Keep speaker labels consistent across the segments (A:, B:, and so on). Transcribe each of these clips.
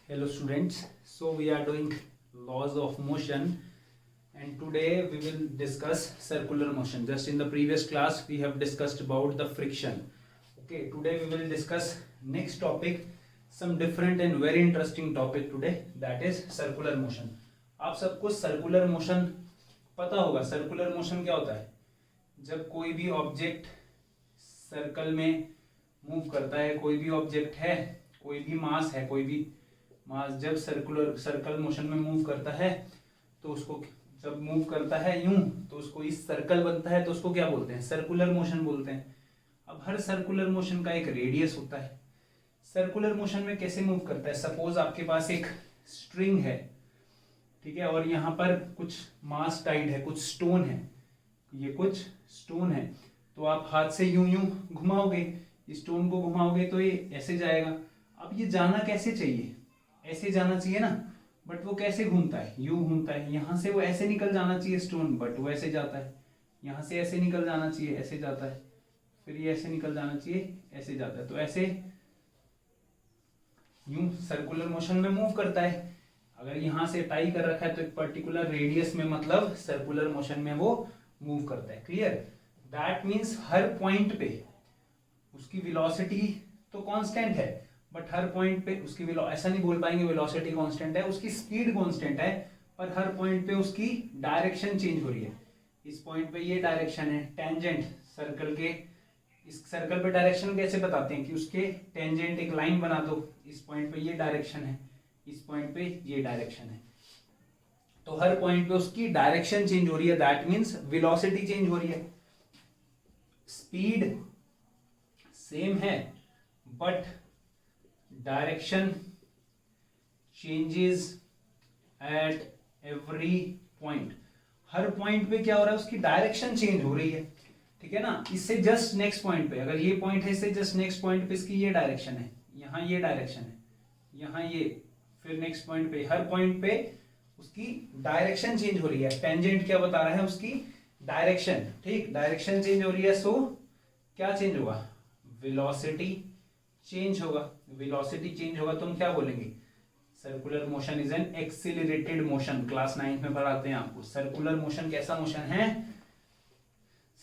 A: Hello students, so we are doing laws of motion and today we will discuss circular motion. Just in the previous class we have discussed about the friction. Okay, today we will discuss next topic, some different and very interesting topic today, that is circular motion. आप सबको circular motion पता होगा. circular motion क्या होता है? जब कोई भी ऑब्जेक्ट सर्कल में मूव करता है, कोई भी ऑब्जेक्ट है, कोई भी मास है, कोई भी मास जब सर्कल मोशन में मूव करता है तो उसको जब मूव करता है यूं तो उसको इस सर्कल बनता है तो उसको क्या बोलते हैं? सर्कुलर मोशन बोलते हैं. अब हर सर्कुलर मोशन का एक रेडियस होता है. सर्कुलर मोशन में कैसे मूव करता है? सपोज आपके पास एक स्ट्रिंग है, ठीक है, और यहाँ पर कुछ मास टाइड है, कुछ स्टोन है, ये कुछ स्टोन है, तो आप हाथ से यूं यूं घुमाओगे, स्टोन को घुमाओगे तो ये ऐसे जाएगा. अब ये जाना कैसे चाहिए? ऐसे जाना चाहिए ना, बट वो कैसे घूमता है? यूं घूमता है. यहाँ से वो ऐसे निकल जाना चाहिए स्टोन, बट वो ऐसे जाता है. यहाँ से ऐसे निकल जाना चाहिए, ऐसे जाता है. फिर ये ऐसे निकल जाना चाहिए, ऐसे जाता है. तो ऐसे यूं सर्कुलर मोशन में मूव करता है. अगर यहाँ से टाई कर रखा है तो एक पर्टिकुलर रेडियस में, मतलब सर्कुलर मोशन में वो मूव करता है. Clear? That means her point पे उसकी वेलोसिटी तो कांस्टेंट है, बट हर पॉइंट पे उसकी ऐसा नहीं बोल पाएंगे वेलोसिटी कांस्टेंट है, उसकी स्पीड कांस्टेंट है, पर हर पॉइंट पे उसकी डायरेक्शन चेंज हो रही है. इस पॉइंट पे ये डायरेक्शन है, टेंजेंट सर्कल के. इस सर्कल पे डायरेक्शन कैसे बताते हैं कि उसके टेंजेंट एक लाइन बना दो. इस पॉइंट पे ये डायरेक्शन है, इस पॉइंट पे ये डायरेक्शन है, तो हर पॉइंट पे उसकी डायरेक्शन चेंज हो रही है. दैट मीन्स वेलोसिटी चेंज हो रही है. स्पीड सेम है but direction changes at every point. Her point पे क्या हो रहा है? उसकी डायरेक्शन चेंज हो रही है. ठीक है ना? इससे जस्ट नेक्स्ट पॉइंट पे, अगर ये पॉइंट है, इससे जस्ट नेक्स्ट पॉइंट पे इसकी ये डायरेक्शन है, यहाँ ये डायरेक्शन है, यहाँ ये, फिर नेक्स्ट पॉइंट पे, हर पॉइंट पे उसकी डायरेक्शन चेंज हो रही है. टेंजेंट क्या बता रहा है? उसकी डायरेक्शन. ठीक, डायरेक्शन चेंज हो रही है, सो क्या चेंज होगा? वेलोसिटी चेंज होगा. वेलोसिटी चेंज होगा तो हम क्या बोलेंगे? Circular motion is an accelerated motion. Class 9 में पढ़ाते हैं आपको. सर्कुलर मोशन कैसा मोशन है?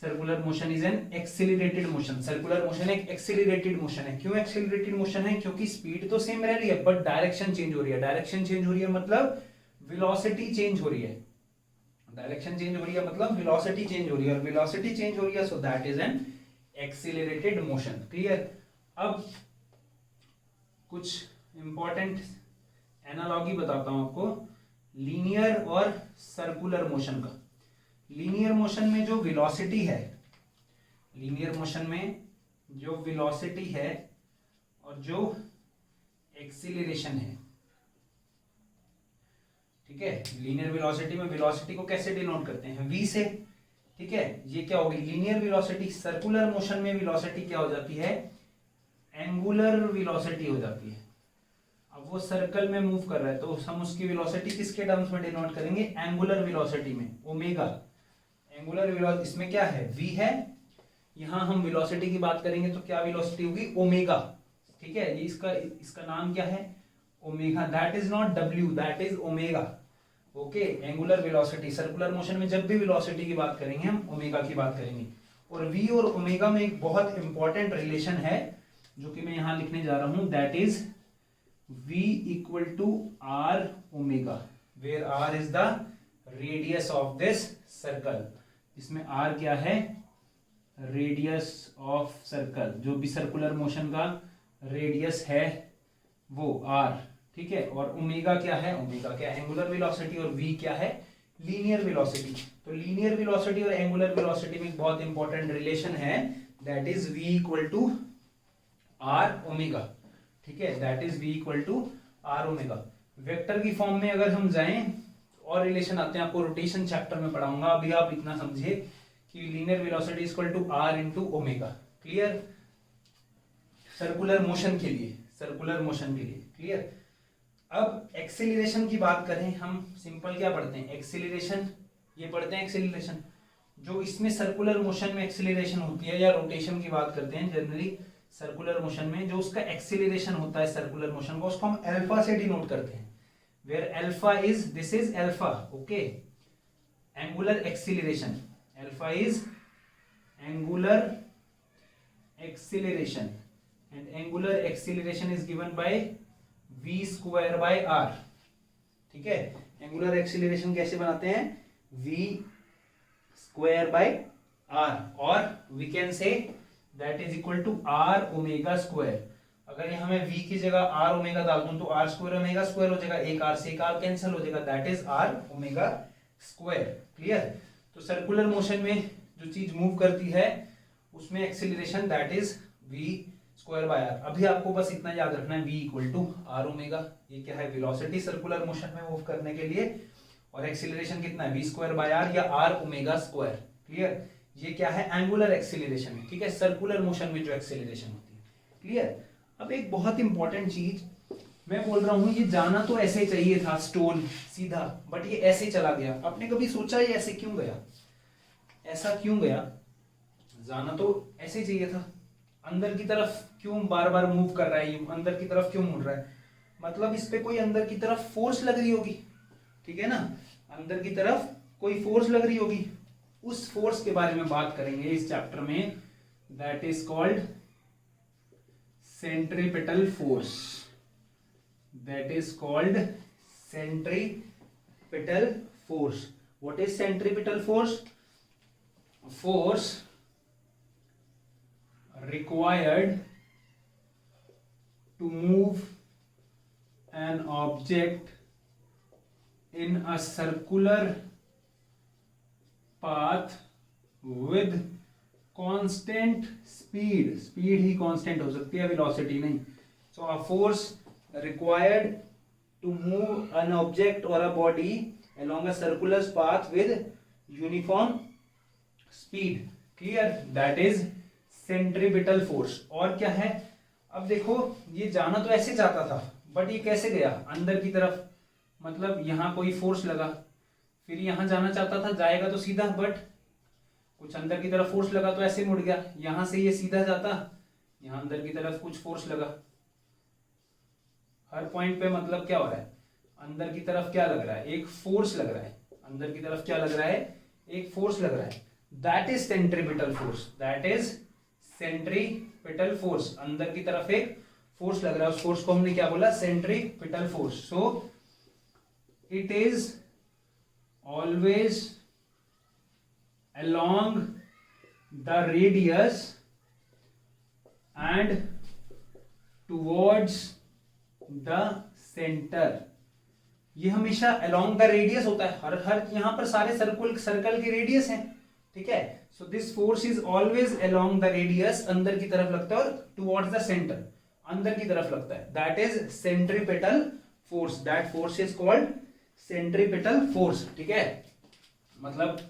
A: Circular motion is an accelerated motion. Circular motion एक एक्सिलरेटेड मोशन है. क्यों एक्सिलरेटेड मोशन है? क्योंकि स्पीड तो सेम रह रही है बट डायरेक्शन चेंज हो रही है. डायरेक्शन चेंज हो रही है मतलब वेलोसिटी चेंज हो रही है. डायरेक्शन चेंज हो रही है मतलब वेलोसिटी चेंज हो रही है, और वेलोसिटी चेंज हो रही है, so that is an accelerated motion. Clear? अब कुछ इंपॉर्टेंट एनालॉजी बताता हूं आपको लीनियर और सर्कुलर मोशन का. लीनियर मोशन में जो वेलोसिटी है, लीनियर मोशन में जो वेलोसिटी है और जो एक्सीलरेशन है, ठीक है, लीनियर वेलोसिटी में वेलोसिटी को कैसे डिनोट करते हैं? v से. ठीक है, ये क्या होगी? Linear velocity. सर्कुलर मोशन में वेलोसिटी क्या हो जाती है? एंगुलर वेलोसिटी हो जाती है. अब वो सर्कल में मूव कर रहा है तो हम उसकी वेलोसिटी किसके टर्म्स में डिनोट करेंगे? एंगुलर वेलोसिटी में. ओमेगा. एंगुलर वेलोसिटी इसमें क्या है? v है. यहां हम वेलोसिटी की बात करेंगे तो क्या वेलोसिटी होगी? ओमेगा. ठीक है, ये इसका नाम क्या है? Omega. That is not w, that is omega. Okay, angular velocity. Circular motion में जब भी वेलोसिटी की बात करेंगे हम ओमेगा की बात करेंगे. और v और ओमेगा में एक बहुत इंपॉर्टेंट रिलेशन है जो कि मैं यहां लिखने जा रहा हूं. That is v equal to r omega, where r is the radius of this circle. इसमें r क्या है? Radius of circle. जो भी सर्कुलर मोशन का रेडियस है वो r. ठीक है, और ओमेगा क्या है? ओमेगा क्या है? Angular velocity. और v क्या है? Linear velocity. तो लीनियर वेलोसिटी और एंगुलर वेलोसिटी में एक बहुत इंपॉर्टेंट रिलेशन है. That is v equal to r omega. ठीक है, that is v equal to r omega. Vector की फॉर्म में अगर हम जाएं और रिलेशन आते हैं, आपको रोटेशन चैप्टर में पढ़ाऊंगा. अभी आप इतना समझिए कि linear velocity equal to r into omega. Clear? Circular motion के लिए, सर्कुलर मोशन के लिए. क्लियर? अब एक्सेलरेशन की बात करें, हम सिंपल क्या पढ़ते हैं? एक्सेलरेशन. ये पढ़ते हैं एक्सेलरेशन. जो इसमें सर्कुलर मोशन में एक्सेलरेशन होती है या रोटेशन की बात करते हैं जनरली, सर्कुलर मोशन में जो उसका एक्सीलरेशन होता है सर्कुलर मोशन का, उसको हम अल्फा से डिनोट करते हैं, where alpha is, this is alpha, okay, angular acceleration, alpha is angular acceleration and angular acceleration is given by v square by r, ठीक है। एंगुलर एक्सीलरेशन कैसे बनाते हैं, v स्क्वायर बाय r, और we can say that is equal to r omega square. अगर यहाँ मैं v की जगह r ओमेगा डाल दूं तो r स्क्वायर ओमेगा स्क्वायर हो जाएगा, एक r से एक r कैंसिल हो जाएगा, that is r omega square, clear. तो सर्कुलर मोशन में जो चीज मूव करती है उसमें acceleration that is v square by r। अभी आपको बस इतना याद रखना है, v equal to r omega, ये क्या है, वेलोसिटी सर्कुलर मोशन में मूव करने के लिए, और एक्सीलरेशन कितना है, v स्क्वायर बाय r या r ओमेगा स्क्वायर, क्लियर। ये क्या है, एंगुलर एक्सीलरेशन है, ठीक है, सर्कुलर मोशन में जो एक्सीलरेशन होती है, क्लियर। अब एक बहुत इंपॉर्टेंट चीज मैं बोल रहा हूं, ये जाना तो ऐसे चाहिए था स्टोन सीधा, बट ये ऐसे चला गया। आपने कभी सोचा ये ऐसे क्यों गया, ऐसा क्यों गया, जाना तो ऐसे चाहिए था, अंदर की तरफ क्यों बार बार मूव कर रहा है, ये अंदर की तरफ क्यों मुड़ रहा है, मतलब इस पे कोई अंदर की तरफ फोर्स लग रही होगी, ठीक है ना, अंदर की तरफ कोई फोर्स लग रही होगी। उस फोर्स के बारे में बात करेंगे इस चैप्टर में, that is called centripetal force, that is called centripetal force. What is centripetal force, force required to move an object in a circular path with constant speed, speed he constant हो सकती है, velocity नहीं। So a force required to move an object or a body along a circular path with uniform speed, clear, that is centripetal force. और क्या है, अब देखो ये जाना तो ऐसे जाता था, बट ये कैसे गया अंदर की तरफ, मतलब यहाँ कोई फोर्स लगा, फिर यहाँ जाना चाहता था, जाएगा तो सीधा, बट कुछ अंदर की तरफ फोर्स लगा तो ऐसे मुड़ गया, यहां से ये सीधा जाता, यहाँ अंदर की तरफ कुछ फोर्स लगा, हर पॉइंट पे मतलब क्या हो रहा है, अंदर की तरफ क्या लग रहा है, एक फोर्स लग रहा है, अंदर की तरफ क्या लग रहा है, एक फोर्स लग रहा है, that is centripetal force, that is centripetal force, अंदर की तरफ एक फोर्स लग रहा है, उस फोर्स को हमने क्या बोला, centripetal force. So it is always along the radius and towards the centre. ये हमेशा अलोंग द रेडियस होता है, हर यहां पर सारे सर्कल के रेडियस हैं, ठीक है। So this force is always along the radius, अंदर की तरफ लगता है, और टुवर्ड्स द सेंटर, अंदर की तरफ लगता है, that is centripetal force, that force is called centripetal force, ठीक है। मतलब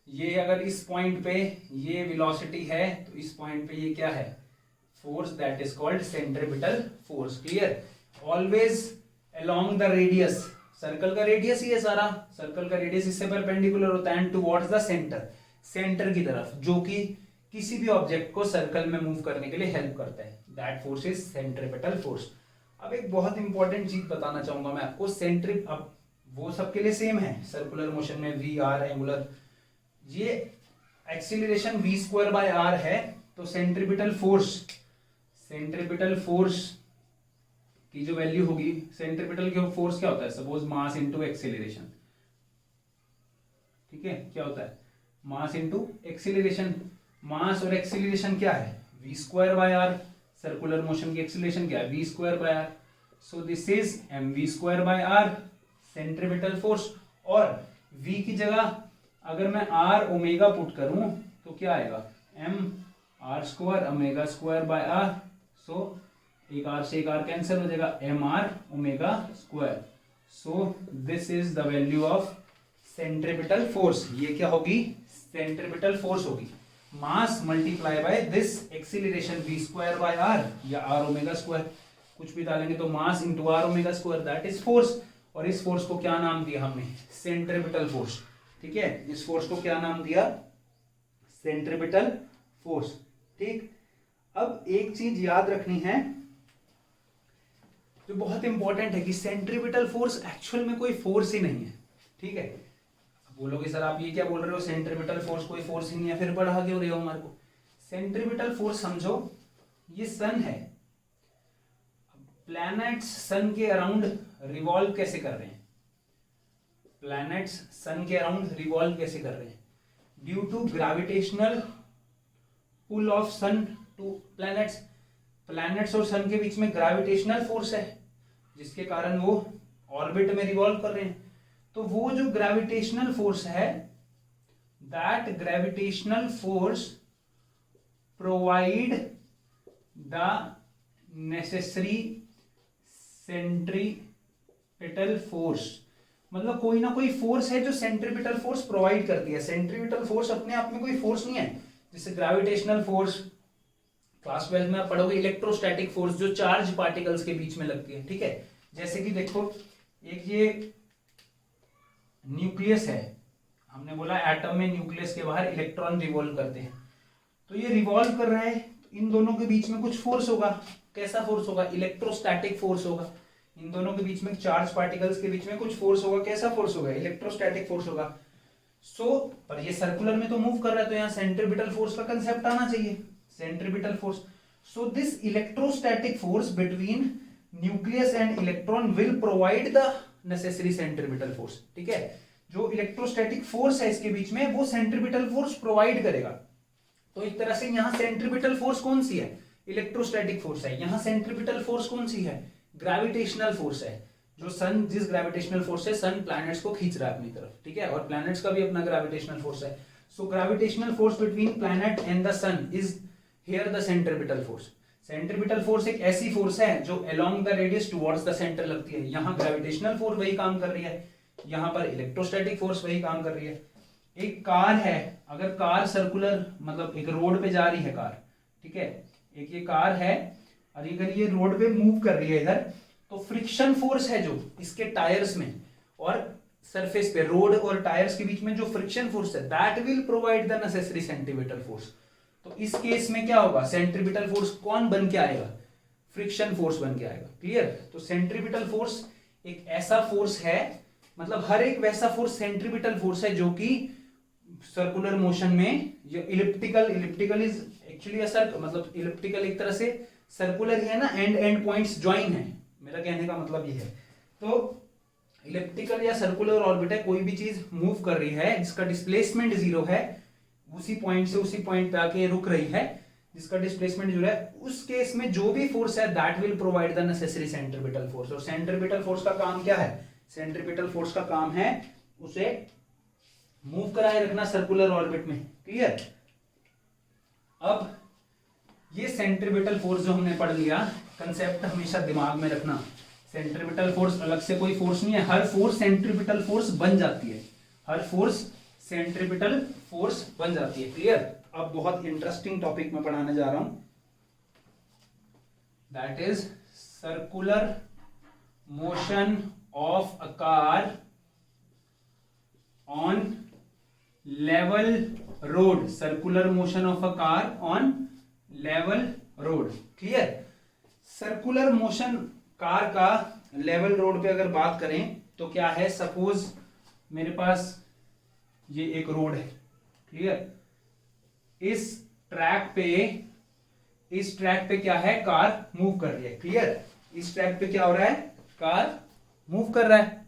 A: ये अगर इस पॉइंट पे ये वेलोसिटी है तो इस पॉइंट पे ये क्या है, force, that is called centripetal force, clear. Always along the radius, circle का रेडियस ही है सारा, सर्कल का रेडियस इससे परपेंडिकुलर होता है, and towards the centre, centre की तरफ, जो कि किसी भी ऑब्जेक्ट को सर्कल में मूव करने के लिए हेल्प करता है, that force is centripetal force. अब एक बहुत इंपॉर्टेंट चीज बताना चाहूंगा मैं आपको, अब वो सबके लिए सेम है, सर्कुलर मोशन में वी आर, एंगुलर, ये acceleration v square by r है, तो सेंट्रीपिटल फोर्स की जो वैल्यू होगी, सेंट्रीपिटल की फोर्स क्या होता है, सपोज मास इनटू एक्सीलरेशन, ठीक है, क्या होता है, मास इनटू एक्सीलरेशन। मास और एक्सीलरेशन क्या है, v square by r, circular motion की एक्सीलरेशन क्या है, v square by r, so this is mv square by r, centripetal force. और v की जगह अगर मैं r ओमेगा पुट करूं तो क्या आएगा, m r square omega square by r, सो एक r से एक r कैंसिल हो जाएगा, m r omega square. So this is the value of centripetal force, ये क्या होगी, सेंट्रीपिटल फोर्स होगी, मास multiply by this acceleration v square by r या r ओमेगा स्क्वायर, कुछ भी डालेंगे तो mass into r omega square, that is force. और इस फोर्स को क्या नाम दिया हमने, सेंट्रीपिटल फोर्स, ठीक है, इस फोर्स को क्या नाम दिया, सेंट्रीपिटल फोर्स, ठीक। अब एक चीज याद रखनी है जो बहुत इंपॉर्टेंट है कि सेंट्रीपिटल फोर्स एक्चुअल में कोई फोर्स ही नहीं है, ठीक है। बोलोगे सर आप ये क्या बोल रहे हो, सेंट्रीपिटल फोर्स कोई फोर्स ही नहीं है, फिर पढ़ा क्यों रहे हो हमारे को। सेंट्रीपिटल फोर्स समझो, ये सन है, प्लैनेट्स सन के अराउंड रिवॉल्व कैसे कर रहे हैं, प्लैनेट्स सन के अराउंड रिवॉल्व कैसे कर रहे हैं, due to gravitational pull of sun to planets. Planets और सन के बीच में ग्रेविटेशनल फोर्स है जिसके कारण वो ऑर्बिट में रिवॉल्व कर रहे हैं। तो वो जो ग्रेविटेशनल फोर्स है, that gravitational force provide the necessary centripetal force, मतलब कोई ना कोई फोर्स है जो सेंट्रीपिटल फोर्स प्रोवाइड करती है। सेंट्रीपिटल फोर्स अपने आप में कोई फोर्स नहीं है, जैसे ग्रेविटेशनल फोर्स क्लास 12 में आप पढ़ोगे, इलेक्ट्रोस्टैटिक फोर्स जो चार्ज पार्टिकल्स के बीच में लगती है, ठीक है। जैसे कि देखो एक ये न्यूक्लियस है, हमने बोला एटम में न्यूक्लियस के बाहर इलेक्ट्रॉन रिवॉल्व करते हैं, तो ये रिवॉल्व कर रहा है, तो इन दोनों के बीच में कुछ फोर्स होगा। कैसा फोर्स होगा, इलेक्ट्रोस्टैटिक फोर्स होगा। इन दोनों के बीच में चार्ज पार्टिकल्स के बीच में कुछ फोर्स होगा, कैसा फोर्स होगा, इलेक्ट्रोस्टैटिक फोर्स होगा। पर ये सर्कुलर में तो मूव कर रहा है, तो यहाँ सेंट्रीपिटल फोर्स का कंसेप्ट आना चाहिए, centripetal force. So this electrostatic force between nucleus and electron will provide the necessary centripetal force, ठीक है। जो इलेक्ट्रोस्टैटिक फोर्स है इसके बीच में, वो सेंट्रीपिटल फोर्स प्रोवाइड करेगा। तो एक तरह से यहाँ सेंट्रीपिटल फोर्स कौन सी है, इलेक्ट्रोस्टैटिक फोर्स है। यहाँ सेंट्रीपिटल फोर्स कौन सी है, ग्रेविटेशनल फोर्स है। जो सन, जिस ग्रेविटेशनल फोर्स से सन प्लैनेट्स को खींच रहा है अपनी तरफ, ठीक है, और प्लैनेट्स का भी अपना ग्रेविटेशनल फोर्स है। So gravitational force between planet and the sun is here the centripetal force. Centripetal force एक ऐसी फोर्स है जो along the radius towards the centre लगती है। यहाँ ग्रेविटेशनल फोर्स वही काम कर रही है, यहाँ पर इलेक्ट्रोस्टैटिक फोर्स वही काम कर रही है। एक कार है, अगर कार सर्कुलर, मतलब एक रोड पे जा रही है कार, ठीक है, एक ये कार है और अगर ये रोड पे मूव कर रही है इधर, तो फ्रिक्शन फोर्स है जो इसके टायर्स में और सरफेस पे, रोड और टायर्स के बीच में जो फ्रिक्शन फोर्स है, that will provide the necessary centripetal force. तो इस केस में क्या होगा, सेंट्रीपिटल फोर्स कौन बन के आएगा, फ्रिक्शन फोर्स बन के आएगा। क्लियर। तो सेंट्रीपिटल फोर्स एक ऐसा फोर्स है, मतलब हर एक वैसा फोर्स सेंट्रीपिटल फोर्स है जो कि सर्कुलर मोशन में, जो इलिप्टिकल इज एक्चुअली मतलब इलिप्टिकल एक तरह से सर्कुलर ही है ना, एंड पॉइंट्स ज्वाइन है, मेरा कहने का मतलब ये है। तो इलिप्टिकल या सर्कुलर ऑर्बिट है, कोई भी चीज मूव कर रही है जिसका डिस्प्लेसमेंट 0 है, उसी पॉइंट से उसी पॉइंट पे आके रुक रही है, जिसका डिस्प्लेसमेंट 0 है, उस केस में जो भी फोर्स है that will provide the necessary centripetal force. और सेंट्रीपिटल फोर्स का काम क्या है, सेंट्रीपिटल फोर्स का काम है उसे मूव कराए रखना सर्कुलर ऑर्बिट में। क्लियर। अब ये सेंट्रीपिटल फोर्स जो हमने पढ़ लिया, कंसेप्ट हमेशा दिमाग में रखना, सेंट्रीपिटल फोर्स अलग से कोई फोर्स नहीं है, हर फोर्स सेंट्रीपिटल फोर्स बन जाती है, हर फोर्स सेंट्रीपिटल फोर्स बन जाती है। क्लियर। अब बहुत इंटरेस्टिंग टॉपिक में पढ़ाने जा रहा हूं, that is circular motion of a car on level road, circular motion of a car on level road. Clear. Circular motion car का लेवल रोड पे अगर बात करें तो क्या है, सपोज मेरे पास ये एक रोड है, क्लियर, इस ट्रैक पे क्या है, कार मूव कर रही है। क्लियर। इस ट्रैक पे क्या हो रहा है, कार मूव कर रहा है।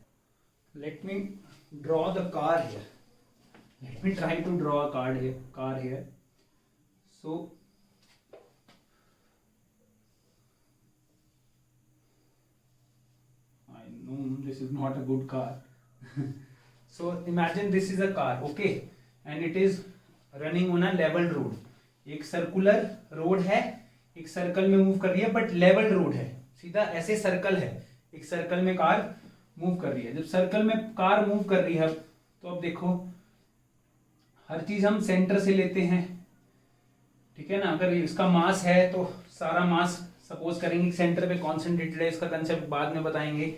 A: Let me draw the car here, let me try to draw a car here. So this is not a good car. So imagine this is a car, okay, and it is running on a level road. एक circular road है, एक circle में move कर रही है, but level road है, सीधा ऐसे सर्कल है, एक सर्कल में कार मूव कर रही है। जब सर्कल में कार मूव कर रही है, तो अब देखो हर चीज हम सेंटर से लेते हैं, ठीक है ना। अगर इसका मास है तो सारा मास सपोज करेंगे सेंटर पे कॉन्सेंट्रेटेड है, इसका कंसेप्ट बाद में बताएंगे।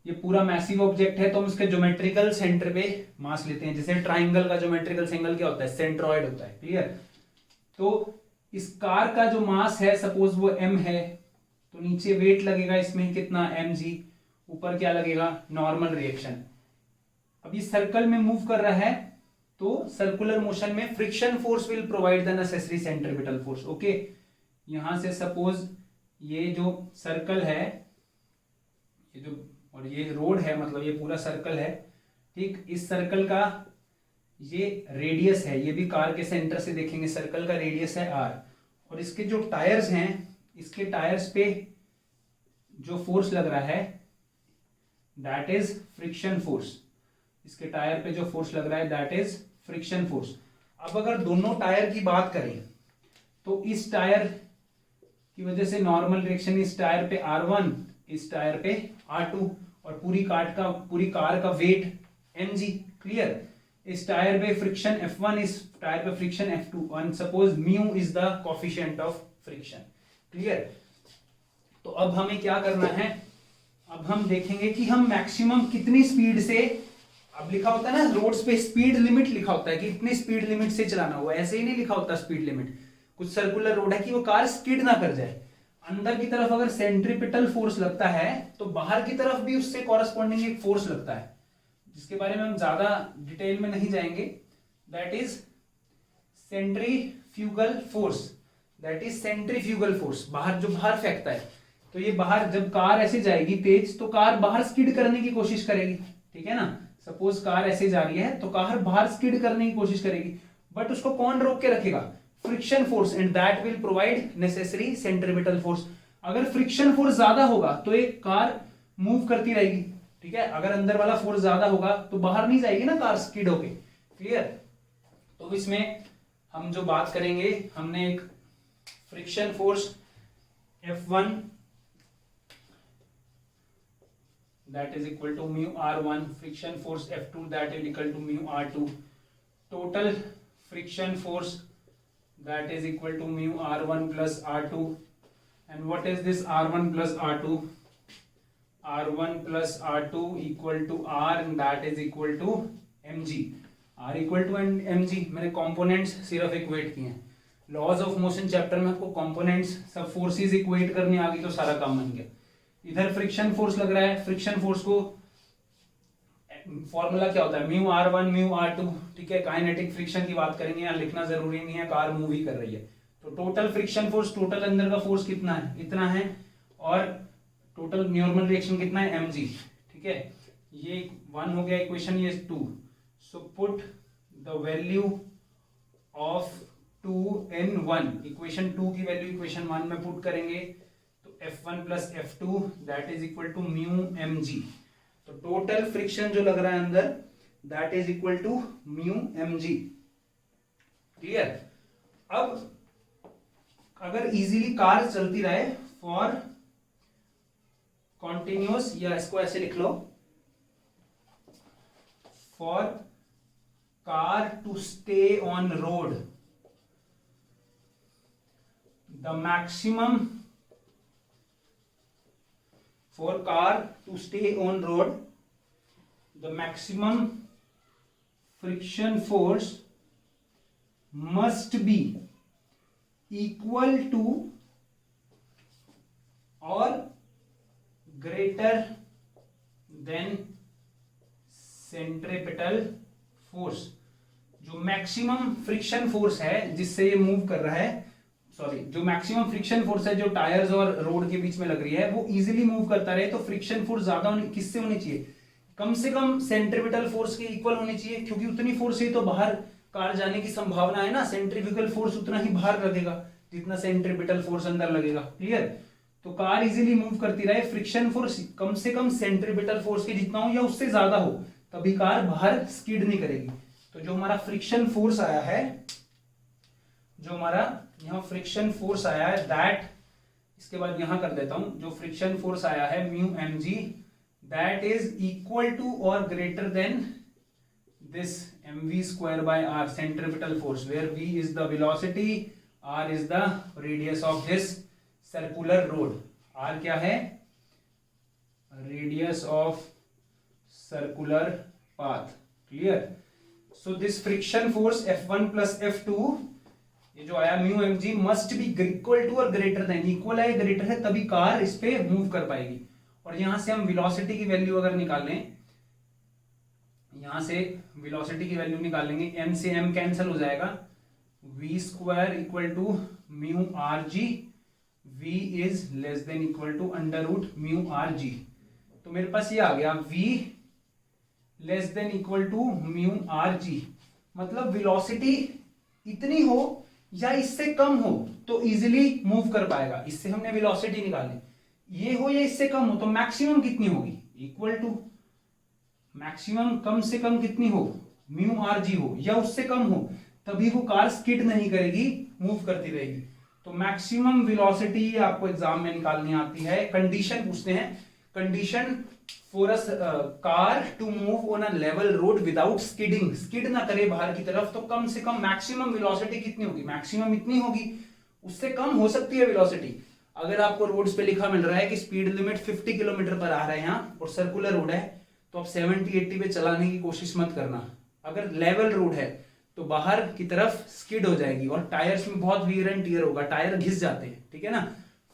A: ये पूरा मैसिव ऑब्जेक्ट है तो हम इसके ज्योमेट्रिकल सेंटर पे मास लेते हैं, जैसे ट्राइंगल का ज्योमेट्रिकल सेंगल क्या होता है, सेंट्रॉइड होता है। क्लियर। तो इस कार का जो मास है सपोज वो m है, तो नीचे वेट लगेगा इसमें कितना mg, ऊपर क्या लगेगा नॉर्मल रिएक्शन। अब ये सर्कल में मूव कर रहा है तो सर्कुलर मोशन में friction force will provide the necessary centripetal force. Okay, यहां से सपोज ये जो सर्कल है, ये जो और ये रोड है, मतलब ये पूरा सर्कल है, ठीक, इस सर्कल का ये रेडियस है, ये भी कार के सेंटर से देखेंगे सर्कल का रेडियस है r, और इसके जो टायर्स हैं, इसके टायर्स पे जो फोर्स लग रहा है दैट इज फ्रिक्शन फोर्स। इसके टायर पे जो फोर्स लग रहा है दैट इज फ्रिक्शन फोर्स। अब अगर दोनों टायर की बात करें तो इस टायर की वजह से नॉर्मल रिएक्शन इस टायर पे R1, इस टायर पे R2, और पूरी कार का वेट mg। क्लियर, इस टायर पे फ्रिक्शन F1, इस टायर पे friction F2, and suppose mu is the coefficient of friction। Clear, तो अब हमें क्या करना है, अब हम देखेंगे कि हम मैक्सिमम कितनी स्पीड से, अब लिखा होता है ना रोड्स पे स्पीड लिमिट लिखा होता है कि इतनी स्पीड लिमिट से चलाना हुआ, ऐसे ही नहीं लिखा होता स्पीड लिमिट। कुछ सर्कुलर रोड है कि वो कार स्किड ना कर जाए, अंदर की तरफ अगर सेंट्रीपिटल फोर्स लगता है तो बाहर की तरफ भी उससे कॉरस्पॉन्डिंग एक फोर्स लगता है, जिसके बारे में हम ज्यादा डिटेल में नहीं जाएंगे। That is centrifugal force, that is centrifugal force, बाहर जो बाहर फेंकता है। तो ये बाहर जब कार ऐसे जाएगी तेज तो कार बाहर स्किड करने की कोशिश करेगी, ठीक है ना। सपोज कार ऐसे जा रही है तो कार बाहर स्किड करने की कोशिश करेगी, बट उसको कौन रोक के रखेगा, friction force, and that will provide necessary centripetal force. अगर फ्रिक्शन फोर्स ज्यादा होगा तो एक कार मूव करती रहेगी, ठीक है। अगर अंदर वाला फोर्स ज्यादा होगा तो बाहर नहीं जाएगी ना कार स्किड होके। क्लियर, तो इसमें हम जो बात करेंगे, हमने एक friction force F1 that is equal to mu R1, friction force F2 that is equal to mu R2, total friction force that is equal to mu R1 plus R2, and what is this R1 plus R2? R1 plus R2 equal to R, and that is equal to mg। R equal to mg, मैंने components सिर्फ equate किए हैं। Laws of motion chapter में आपको components सब forces equate करनी आ गई तो सारा काम बन गया। इधर फ्रिक्शन फोर्स लग रहा है, फ्रिक्शन फोर्स को फॉर्मूला क्या होता है, म्यू R1 म्यू R2, ठीक है। काइनेटिक फ्रिक्शन की बात करेंगे, यहाँ लिखना जरूरी नहीं है, कार मूव ही कर रही है। तो टोटल फ्रिक्शन फोर्स, टोटल अंदर का फोर्स कितना है, इतना है, और टोटल नॉर्मल रिएक्शन कितना है mg, ठीक है। ये 1 हो गया इक्वेशन, ये 2। So put the value of 2 in 1, equation 2 की वैल्यू इक्वेशन 1 में पुट करेंगे तो F1 plus F2 that is equal to mu mg। तो टोटल फ्रिक्शन जो लग रहा है अंदर that is equal to mu mg। Clear, अब अगर इजीली कार चलती रहे फॉर कॉन्टिन्यूअस, या इसको ऐसे लिख लो, for car to stay on road, the maximum for car to stay on road, the maximum friction force must be equal to or greater than centripetal force। जो maximum friction force है जिससे ये move कर रहा है, sorry, जो maximum friction force है जो टायर्स और रोड के बीच में लग रही है, वो इजीली मूव करता रहे, तो फ्रिक्शन फोर्स ज्यादा किससे होनी चाहिए, कम से कम सेंट्रीपिटल फोर्स के इक्वल होनी चाहिए, क्योंकि उतनी फोर्स ही तो बाहर कार जाने की संभावना है ना। सेंट्रीफ्यूगल फोर्स उतना ही बाहर लगेगा जितना सेंट्रीपिटल फोर्स अंदर लगेगा। क्लियर, तो कार इजीली मूव करती रहे, फ्रिक्शन फोर्स कम से कम सेंट्रीपिटल फोर्स के जितना हो या उससे ज्यादा हो, तभी कार बाहर स्किड नहीं करेगी। तो जो हमारा फ्रिक्शन फोर्स आया है, जो हमारा यहाँ फ्रिक्शन फोर्स आया है दैट, इसके बाद यहां कर देता हूं, जो फ्रिक्शन फोर्स आया है mu mg that is equal to और greater than this mv square by r, centripetal force, where v is the velocity, r is the radius of this circular road. r क्या है, radius of circular path. Clear, so this friction force F1 plus F2 ये जो आया mu M G must be equal to और greater than, equal है greater है तभी car इस पे मूव कर पाएगी। और यहां से हम वेलोसिटी की वैल्यू अगर निकाल लें, यहां से वेलोसिटी की वैल्यू निकालेंगे, m से m कैंसिल हो जाएगा, v square equal to mu R G, v is less than equal to under root mu R G. तो मेरे पास ये आ गया v less than equal to mu R G, मतलब वेलोसिटी इतनी हो या इससे कम हो तो इजीली मूव कर पाएगा। इससे हमने वेलोसिटी निकाली, ये हो या इससे कम हो तो मैक्सिमम कितनी होगी, इक्वल टू मैक्सिमम कम से कम कितनी हो, म्यू आर जी हो या उससे कम हो, तभी वो कार स्किड नहीं करेगी, मूव करती रहेगी। तो मैक्सिमम वेलोसिटी आपको एग्जाम में निकालनी आती है। कंडीशन पूछते हैं, condition for a car to move on a level road without skidding, skid ना करे बाहर की तरफ, तो कम से कम मैक्सिमम वेलोसिटी कितनी होगी, मैक्सिमम इतनी होगी, उससे कम हो सकती है वेलोसिटी। अगर आपको रोड्स पे लिखा मिल रहा है कि स्पीड लिमिट 50 किलोमीटर पर आ रहा है यहाँ और सर्कुलर रोड है, तो आप 70-80 पे चलाने की कोशिश मत करना। अगर लेवल रोड है तो बाहर की तरफ स्किड हो जाएगी और टायर्स में बहुत वियर एंड टियर होगा, टायर घिस जाते हैं, ठीक है ना।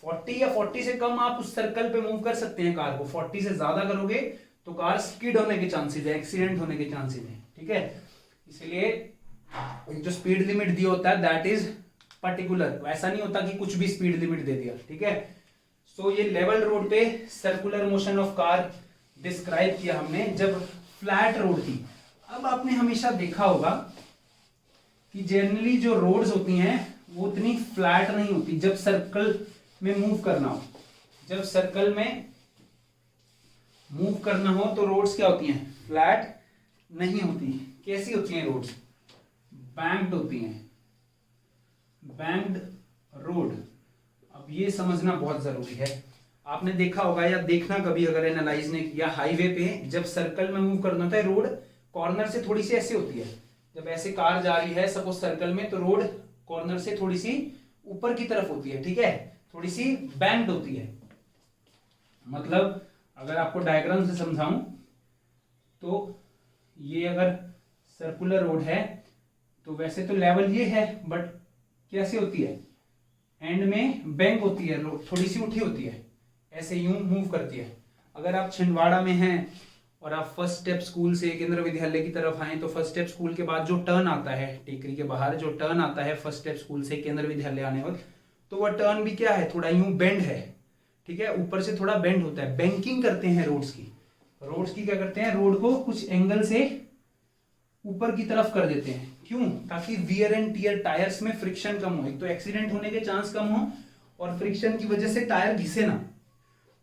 A: 40 या 40 से कम आप उस सर्कल पे मूव कर सकते हैं कार को, 40 से ज्यादा करोगे तो कार स्किड होने के चांसेस है, एक्सीडेंट होने के चांसेस है, ठीक है। इसलिए जो स्पीड लिमिट दिया होता है दैट इज पर्टिकुलर, ऐसा नहीं होता कि कुछ भी स्पीड लिमिट दे दिया, ठीक है। सो ये लेवल रोड पे circular motion of car describe किया हमने जब फ्लैट रोड थी। अब आपने हमेशा देखा होगा कि जनरली जो रोड्स होती हैं वो उतनी फ्लैट नहीं होती जब सर्कल में मूव करना हो। जब सर्कल में मूव करना हो तो रोड्स क्या होती हैं, फ्लैट नहीं होती। कैसी होती हैं रोड्स, बैंक्ड होती हैं, बैंक्ड रोड। अब ये समझना बहुत जरूरी है। आपने देखा होगा या देखना कभी अगर एनालाइज ने किया, हाईवे पे जब सर्कल में मूव करना होता है रोड कॉर्नर से थोड़ी सी ऐसी होती है, जब ऐसे कार जा रही है सपोज सर्कल में तो रोड कॉर्नर से थोड़ी सी ऊपर की तरफ होती है, ठीक है, थोड़ी सी बैंक्ड होती है। मतलब अगर आपको डायग्राम से समझाऊं तो ये अगर सर्कुलर रोड है तो वैसे तो लेवल ये है, बट कैसे होती है, एंड में बैंक होती है, रोड थोड़ी सी उठी होती है, ऐसे यूं मूव करती है। अगर आप छिंदवाड़ा में हैं और आप फर्स्ट स्टेप स्कूल से केंद्र विद्यालय की तरफ आए तो फर्स्ट स्टेप स्कूल के बाद जो टर्न आता है टेकरी के बाहर, जो टर्न आता है फर्स्ट स्टेप स्कूल से केंद्र विद्यालय आने वक्त, तो वह टर्न भी क्या है, थोड़ा यूं बेंड है, ठीक है, ऊपर से थोड़ा बेंड होता है। बैंकिंग करते हैं रोड्स की, रोड्स की क्या करते हैं, रोड को कुछ एंगल से ऊपर की तरफ कर देते हैं। क्यों, ताकि वियर एंड टियर, टायर्स में फ्रिक्शन कम हो, एक तो एक्सीडेंट होने के चांस कम हो और फ्रिक्शन की वजह से टायर घिसे ना।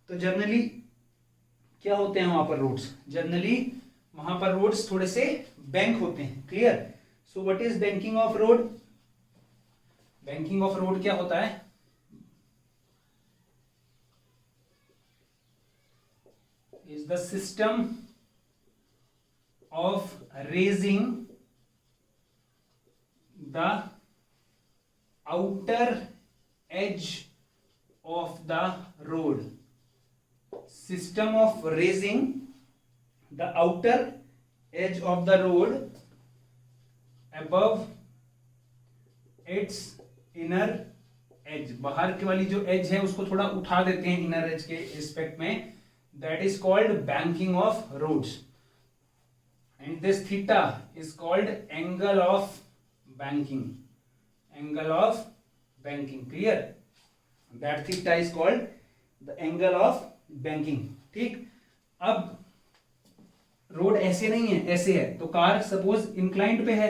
A: तो जनरली क्या होते हैं वहां पर रोड्स, जनरली वहां पर रोड्स थोड़े से बैंक होते हैं, clear. So what is banking of road, banking of road क्या होता है, is the system of raising the outer edge of the road, system of raising the outer edge of the road above its inner edge, बाहर की वाली जो as है उसको थोड़ा उठा देते हैं इनर एज के रिस्पेक्ट में, that is called banking of roads, and this theta is called angle of banking, angle of banking, clear, that theta is called the angle of banking, ठीक। अब रोड ऐसे नहीं है, ऐसे है, तो कार सपोज इंक्लाइंड पे है,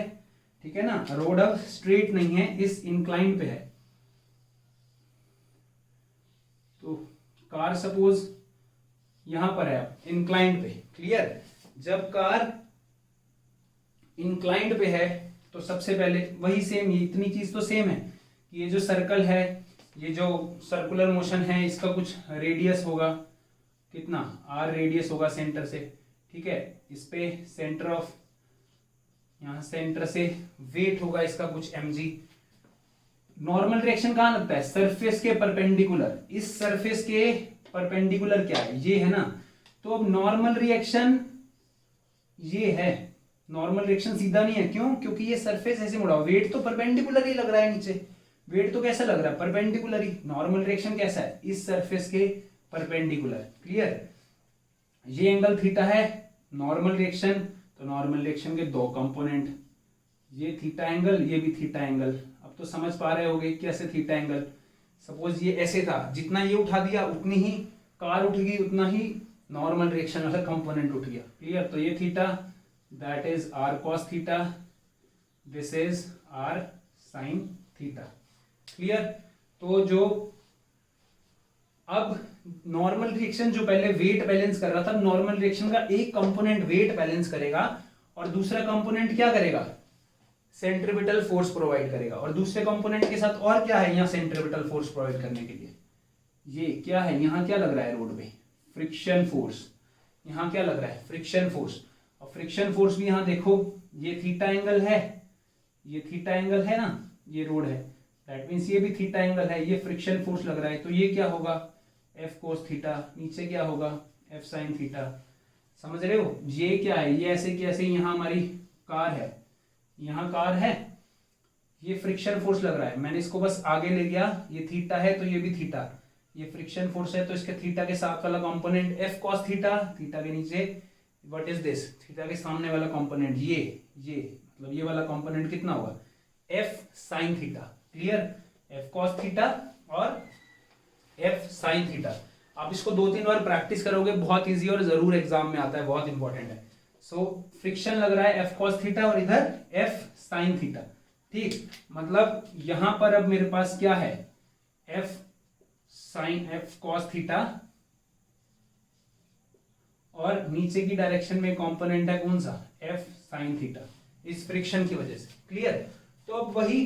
A: ठीक है ना, रोड अब स्ट्रेट नहीं है, इस इंक्लाइंड पे है, तो कार सपोज यहां पर है इंक्लाइंड पे, क्लियर। जब कार इंक्लाइंड पे है तो सबसे पहले वही सेम, ये इतनी चीज तो सेम है कि ये जो सर्कल है, ये जो सर्कुलर मोशन है, इसका कुछ रेडियस होगा, कितना r रेडियस होगा सेंटर से, ठीक है, इस पे सेंटर ऑफ, यहां सेंटर से वेट होगा इसका कुछ mg। नॉर्मल रिएक्शन कहां लगता है, सरफेस के परपेंडिकुलर, इस सरफेस के परपेंडिकुलर क्या है, ये है ना। तो अब नॉर्मल रिएक्शन ये है, नॉर्मल डायरेक्शन सीधा नहीं है, क्यों? क्योंकि ये सरफेस ऐसे मुड़ा हुआ, वेट तो परपेंडिकुलर ही लग रहा है नीचे, वेट तो कैसा लग रहा है? परपेंडिकुलर ही। नॉर्मल डायरेक्शन कैसा है? इस सरफेस के परपेंडिकुलर। क्लियर? ये एंगल थीटा है नॉर्मल डायरेक्शन, तो नॉर्मल डायरेक्शन के दो कंपोनेंट, ये थीटा एंगल, ये भी थीटा एंगल। अब तो समझ पा रहे होगे कैसे थीटा एंगल। सपोज ये ऐसे था, जितना ये उठा दिया उतनी ही कार उठ गई, उतना ही नॉर्मल डायरेक्शन वाला कंपोनेंट उठ गया। क्लियर? तो ये theta, that is R cos theta, this is R sine theta. Clear? तो जो अब नॉर्मल डायरेक्शन जो पहले वेट बैलेंस कर रहा था, नॉर्मल डायरेक्शन का एक कंपोनेंट वेट बैलेंस करेगा और दूसरा कंपोनेंट क्या करेगा? सेंट्रीपिटल फोर्स प्रोवाइड करेगा। और दूसरे कंपोनेंट के साथ और क्या है यहाँ सेंट्रीपिटल फोर्स प्रोवाइड करने के लिए? ये क्या है? यहाँ क्या लग रहा है रोड पे? Friction force. यहाँ क्या लग रहा है? Friction force. और फ्रिक्शन फोर्स भी यहाँ देखो, ये थीटा एंगल है, ये थीटा एंगल है ना, ये रोड है, दैट मीन्स ये भी थीटा एंगल है, ये फ्रिक्शन फोर्स लग रहा है। तो ये क्या होगा? F cos theta. नीचे क्या होगा? F sine theta. समझ रहे हो? ये क्या है? ये ऐसे कैसे, यहाँ हमारी कार है, यहाँ कार है, ये फ्रिक्शन फोर्स लग रहा है, मैंने इसको बस आगे ले गया, ये थीटा है तो ये भी थीटा, ये फ्रिक्शन फोर्स है, तो इसके थीटा के साथ वाला component F cos theta, theta के नीचे व्हाट इज दिस, थीटा के सामने वाला कंपोनेंट ये मतलब ये वाला कंपोनेंट कितना होगा? F sine theta. Clear? F cos theta और एफ साइन थीटा। आप इसको 2-3 बार प्रैक्टिस करोगे, बहुत इजी और जरूर एग्जाम में आता है, बहुत इंपॉर्टेंट है। सो फ्रिक्शन लग रहा है एफ कॉस थीटा और इधर एफ साइन थीटा। ठीक, मतलब यहां पर अब मेरे पास क्या है? F sine F cos theta और नीचे की डायरेक्शन में कंपोनेंट है कौन सा? एफ साइन थीटा, इस फ्रिक्शन की वजह से। क्लियर? तो अब वही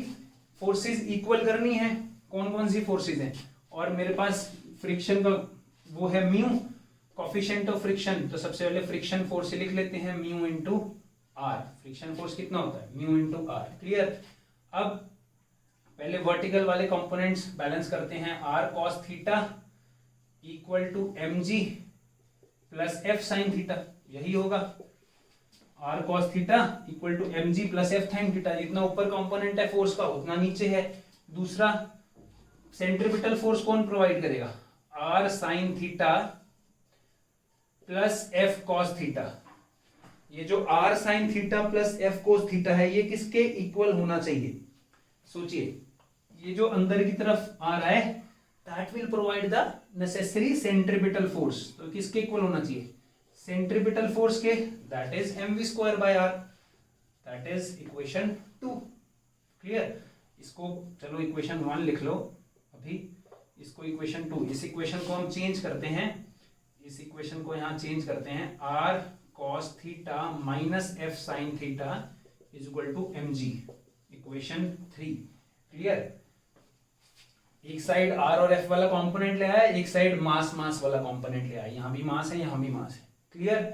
A: फोर्सेस इक्वल करनी है। कौन कौन सी फोर्सेस हैं? और मेरे पास फ्रिक्शन का वो है म्यू, कोफिशिएंट ऑफ फ्रिक्शन। तो सबसे पहले फ्रिक्शन फोर्स लिख लेते हैं, mu into R. Friction force कितना होता है? Mu into R. क्लियर? अब पहले वर्टिकल वाले कंपोनेंट्स बैलेंस करते हैं। R cos theta equal to M G plus F sine theta, यही होगा। R cos theta equal to M G plus F sine theta. जितना ऊपर कंपोनेंट है फोर्स का उतना नीचे है। दूसरा, सेंट्रीपिटल फोर्स कौन प्रोवाइड करेगा? R sine theta plus F cos theta. ये जो R sine theta plus F cos theta है, ये किसके इक्वल होना चाहिए? सोचिए, ये जो अंदर की तरफ आ रहा है, that will provide the necessary centripetal force. तो किसके इक्वल होना चाहिए? सेंट्रीपिटल फोर्स के, that is mv square by R, that is equation 2। Clear? इसको चलो इक्वेशन 1 लिख लो अभी, इसको इक्वेशन 2, इस इक्वेशन को हम चेंज करते हैं, इस इक्वेशन को यहां चेंज करते हैं। R cos theta minus F sine theta is equal to M G, equation 3। Clear? एक साइड आर और एफ वाला कंपोनेंट ले आया, एक साइड मास वाला कंपोनेंट ले आया, यहां भी मास है, यहां भी मास है। क्लियर?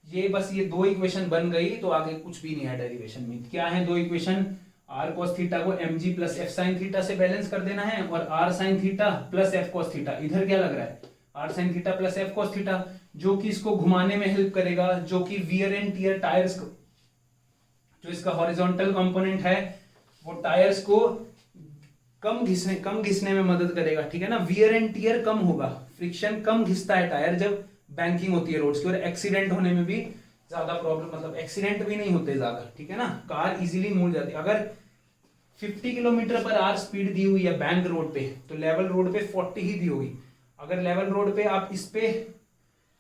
A: ये बस ये दो इक्वेशन बन गई, तो आगे कुछ भी नहीं है डेरिवेशन में। क्या है दो इक्वेशन? आर कॉस थीटा को M G plus F sine theta से बैलेंस कर देना है, और R sine theta plus F cos theta, इधर क्या लग रहा है? R sine theta plus F cos theta, जो कि इसको घुमाने में हेल्प करेगा, जो कि वियर एंड टियर टायर्स को, जो इसका हॉरिजॉन्टल कंपोनेंट है वो टायर्स को कम घिसने में मदद करेगा। ठीक है ना? वियर एंड टियर कम होगा, फ्रिक्शन कम घिसता है टायर जब बैंकिंग होती है रोड्स की, और एक्सीडेंट होने में भी ज्यादा प्रॉब्लम, मतलब एक्सीडेंट भी नहीं होते ज्यादा। ठीक है ना? कार इजीली मूव जाती है। अगर 50 किलोमीटर पर आवर स्पीड दी हुई है बैंक रोड पे, तो लेवल रोड पे 40 ही दी होगी। अगर लेवल रोड पे आप इस पे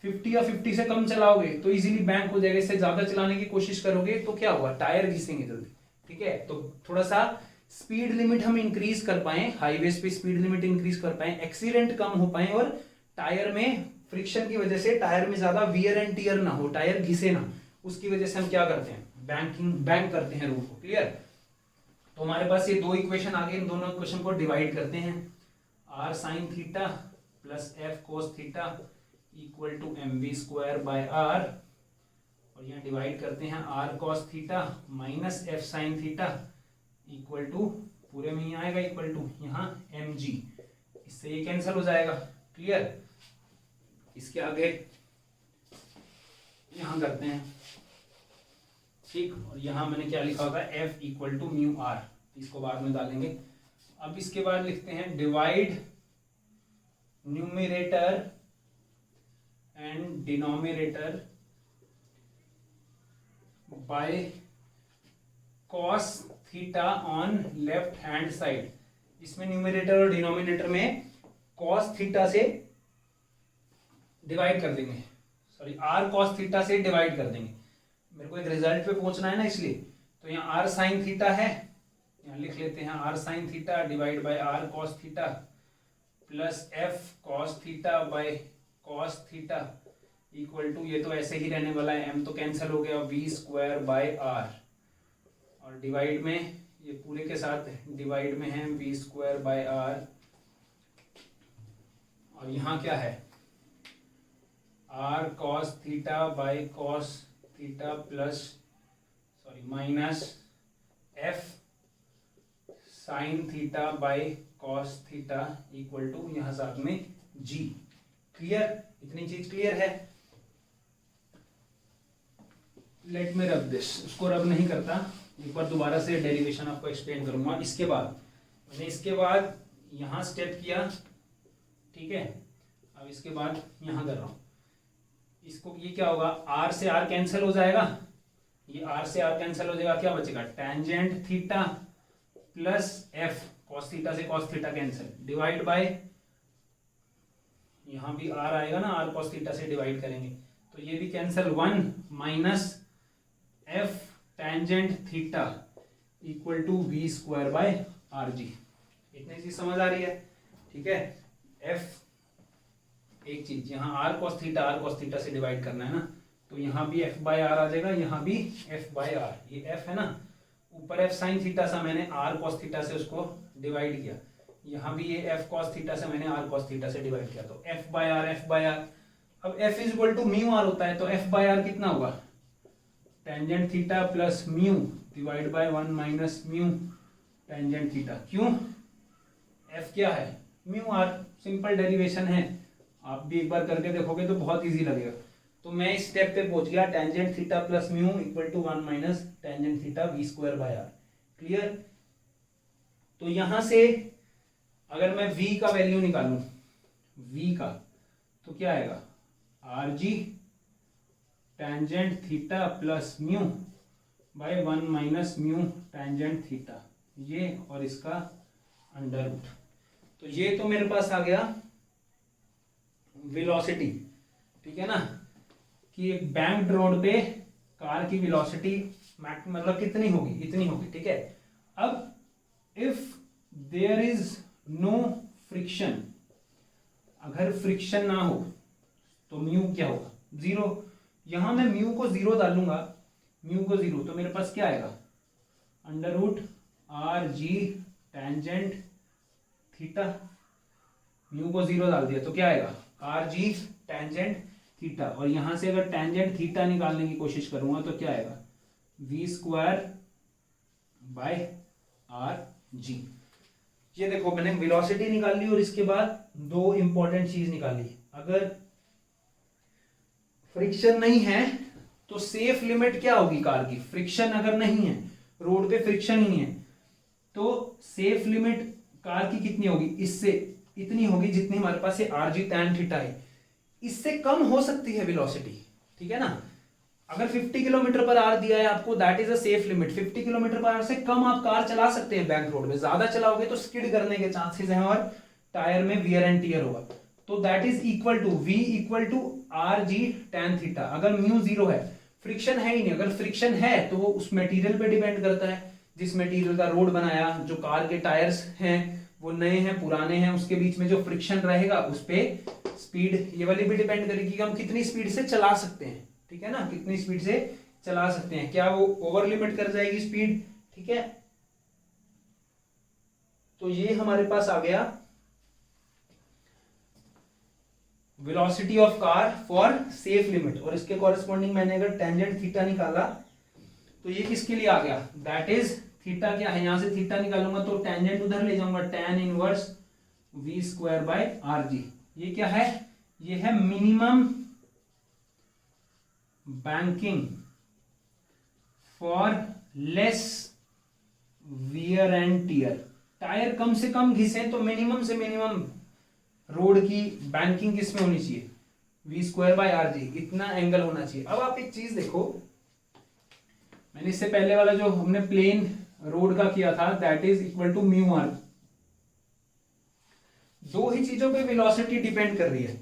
A: 50 या 50 से कम चलाओगे तो इजीली बैंक हो जाएगा। इससे ज्यादा चलाने की कोशिश करोगे तो क्या होगा? टायर घिसेंगे जल्दी। ठीक है? तो थोड़ा सा स्पीड लिमिट हम इंक्रीज कर पाए, हाईवेज पे स्पीड लिमिट इंक्रीज कर पाए, एक्सीडेंट कम हो पाए, और टायर में फ्रिक्शन की वजह से टायर में ज्यादा वियर एंड टियर ना हो, टायर घिसे ना, उसकी वजह से हम क्या करते हैं? बैंक करते हैं रोड को। क्लियर? तो हमारे पास ये दो इक्वेशन आ गए, इन दोनों इक्वेशन को डिवाइड करते हैं। R sine theta plus F cos theta equal to M V square by R, और यहाँ डिवाइड करते हैं R cos theta minus F sine theta equal to, पूरे में ही आएगा इक्वल टू यहाँ एम जी, इससे ये कैंसिल हो जाएगा। क्लियर? इसके आगे यहां करते हैं ठीक। और यहाँ मैंने क्या लिखा होगा, F equal to mu R, इसको बाद में डालेंगे। अब इसके बाद लिखते हैं divide numerator and denominator by cos theta on left hand side. इसमें न्यूमरेटर और डिनोमिनेटर में कॉस थीटा से डिवाइड कर देंगे, सॉरी आर कॉस थीटा से डिवाइड कर देंगे। मेरे को एक रिजल्ट पे पहुंचना है ना, इसलिए। तो यहाँ आर साइन थीटा है, यहाँ लिख लेते हैं R sine theta divide by R cos theta plus F cos theta by cos theta equal to, ये तो ऐसे ही रहने वाला है, एम तो कैंसिल हो गया, वी स्क्वायर बाय आर, और डिवाइड में ये पूरे के साथ डिवाइड में है वी स्क्वायर बाय आर, और यहाँ क्या है R cos theta by cos theta plus sorry minus F sine theta by cos theta equal to यहाँ साथ में जी। क्लियर, इतनी चीज क्लियर है। लेट मी रब दिस, उसको रब नहीं करता, एक बार दोबारा से डेरिवेशन आपको एक्सप्लेन करूंगा। इसके बाद मैंने इसके बाद यहाँ स्टेप किया, ठीक है। अब इसके बाद यहाँ कर रहा हूं, इसको ये क्या होगा, आर से आर कैंसिल हो जाएगा, ये आर से आर कैंसिल हो जाएगा, क्या बचेगा tangent theta plus F cos theta से cos theta cancel divide by, यहां भी आर आएगा ना, आर कॉस थीटा से डिवाइड करेंगे तो ये भी cancel, 1 minus F tangent theta equal to V square by R G. इतनी चीज समझ आ रही है, ठीक है। एफ एक चीज, यहाँ आर कॉस थीटा से डिवाइड करना है ना, तो यहाँ भी एफ बाय आर आ जाएगा, यहाँ भी एफ बाय आर, ये एफ है ना, ऊपर एफ साइन थीटा से मैंने आर कॉस थीटा से उसको डिवाइड किया, यहाँ भी ये एफ कॉस थीटा से मैंने आर कॉस थीटा से डिवाइड किया, तो F by R F by R. अब F is equal to mu R होता है, तो एफ बाय आर कितना होगा, tangent theta plus mu divide by 1 minus mu tangent theta. क्यों, एफ क्या है म्यू आर, सिंपल डेरिवेशन है, आप भी एक बार करके देखोगे तो बहुत इजी लगेगा। तो मैं इस स्टेप पे पहुंच गया, tangent theta plus mu equal to 1 minus tangent theta V square by R. Clear. तो यहां से अगर मैं v का वैल्यू निकालूं, v का, तो क्या आएगा are G tangent theta plus mu by 1 minus mu tangent theta, ये और इसका अंडर रूट। तो ये तो मेरे पास आ गया वेलोसिटी, ठीक है ना, कि एक बैंक्ड रोड पे कार की वेलोसिटी मतलब कितनी होगी, इतनी होगी, ठीक है। अब if there is no friction, अगर फ्रिक्शन ना हो तो म्यू क्या होगा, 0। यहां मैं म्यू को 0 डालूंगा, म्यू को 0, तो मेरे पास क्या आएगा under root R G tangent theta, mu को 0 डाल दिया तो क्या आएगा आर जी टेंजेंट थीटा, और यहां से अगर टेंजेंट थीटा निकालने की कोशिश करूंगा तो क्या आएगा V square by R G. ये देखो मैंने वेलोसिटी निकाल ली, और इसके बाद दो इंपॉर्टेंट चीज निकाली, अगर फ्रिक्शन नहीं है तो सेफ लिमिट क्या होगी कार की, फ्रिक्शन अगर नहीं है, रोड पे फ्रिक्शन ही नहीं है, तो सेफ लिमिट कार की कितनी होगी, इससे इतनी होगी जितनी हमारे पास ये आर जी टैन थीटा है, इससे कम हो सकती है वेलोसिटी, ठीक है ना। अगर 50 किलोमीटर पर आवर दिया है आपको, that is a safe limit, 50 kilometre per hour से कम आप कार चला सकते हैं बैंक रोड में, ज्यादा चलाओगे तो स्किड करने के चांसेस हैं और टायर में वियर एंड टियर होगा। तो that is equal to V equal to R G tan theta. अगर म्यू 0 है, फ्रिक्शन है ही नहीं, अगर फ्रिक्शन है तो वो उस मटेरियल पे डिपेंड करता है, जिस मटेरियल का रोड बनाया, जो कार के टायर्स हैं वो नए हैं पुराने हैं, उसके बीच में जो फ्रिक्शन रहेगा उस पे स्पीड ये वाली भी डिपेंड करेगी कि हम कितनी स्पीड से चला सकते हैं, ठीक है ना, कितनी स्पीड से चला सकते हैं, क्या वो ओवर लिमिट कर जाएगी स्पीड, ठीक है। तो ये हमारे पास आ गया velocity of car for safe limit, और इसके कॉरेस्पॉन्डिंग मैंने अगर टेंजेंट थीटा निकाला तो ये किसके लिए आ गया, दैट इज थीटा क्या है, यहां से थीटा निकालूंगा तो टेंजेंट उधर ले जाऊंगा, tan inverse v square by R G. ये क्या है, ये है minimum banking for less wear and tear. Tyre कम से कम घिसे तो मिनिमम से मिनिमम रोड की बैंकिंग किसमें होनी चाहिए, V²/RG, इतना एंगल होना चाहिए। अब आप एक चीज देखो, मैंने इससे पहले वाला जो हमने प्लेन रोड का किया था, that is equal to μr। दो ही चीजों पे वेलोसिटी डिपेंड कर रही है।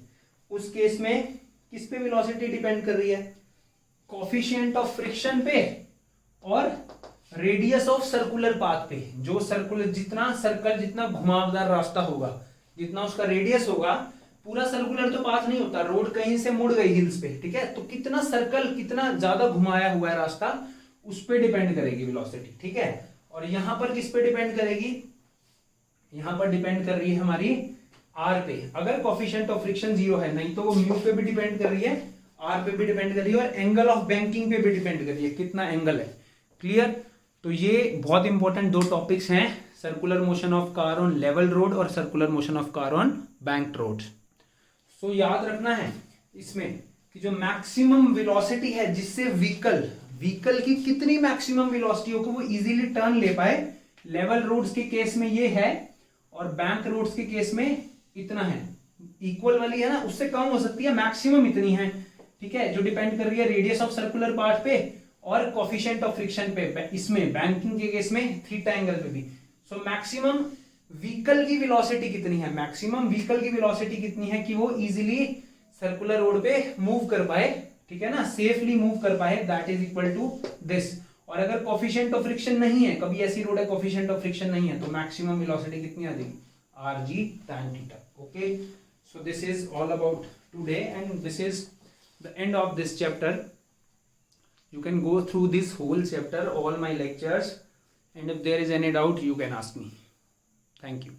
A: उस केस में किस पे वेलोसिटी डिपेंड कर रही है, कोफिशिएंट ऑफ फ्रिक्शन पे और रेडियस ऑफ सर्कुलर पाथ पे। जो सर्कुलर जितना घुमावदार रास्ता होगा, जितना उसका रेडियस होगा, पूरा सर्कुलर तो पाथ नहीं होता, रोड कहीं से मुड़ गई हिल्स पे, ठीक है, तो कितना सर्कल, कितना ज्यादा घुमाया हुआ है रास्ता, उस पे डिपेंड करेगी वेलोसिटी, ठीक है। और यहां पर किस पे डिपेंड करेगी, यहां पर डिपेंड कर रही है हमारी आर पे। अगर कोफिशिएंट ऑफ फ्रिक्शन 0 है, नहीं तो वो म्यू पे भी डिपेंड कर रही है, आर पे भी डिपेंड कर रही है, और एंगल ऑफ बैंकिंग पे भी डिपेंड कर रही है, कितना एंगल है। क्लियर। तो ये बहुत इंपॉर्टेंट दो टॉपिक्स हैं, circular motion of car on level road और circular motion of car on banked road. So याद रखना है इसमें कि जो मैक्सिमम वेलोसिटी है जिससे व्हीकल की कितनी मैक्सिमम वेलोसिटी हो कि वो इजीली टर्न ले पाए, लेवल रोड्स के केस में ये है और बैंक रोड्स के केस में इतना है। इक्वल वाली है ना, उससे कम हो सकती है, मैक्सिमम इतनी है, ठीक है, जो डिपेंड कर रही है रेडियस ऑफ सर्कुलर पार्ट पे और कोफिशिएंट ऑफ फ्रिक्शन पे। इसमें बैंकिंग के केस में थीटा एंगल पे भी। सो मैक्सिमम व्हीकल की वेलोसिटी कितनी है, मैक्सिमम व्हीकल की वेलोसिटी कितनी है कि वो इजीली सर्कुलर रोड पे मूव कर पाए, ठीक है ना, सेफली मूव कर पाए, that is equal to this. और अगर कोफिशिएंट ऑफ फ्रिक्शन नहीं है, कभी ऐसी रोड है कोफिशिएंट ऑफ फ्रिक्शन नहीं है, तो मैक्सिमम वेलोसिटी कितनी आ जाएगी, RG tan theta. Okay, so this is all about today and this is the end of this chapter. You can go through this whole chapter, all my lectures, and if there is any doubt, you can ask me. Thank you.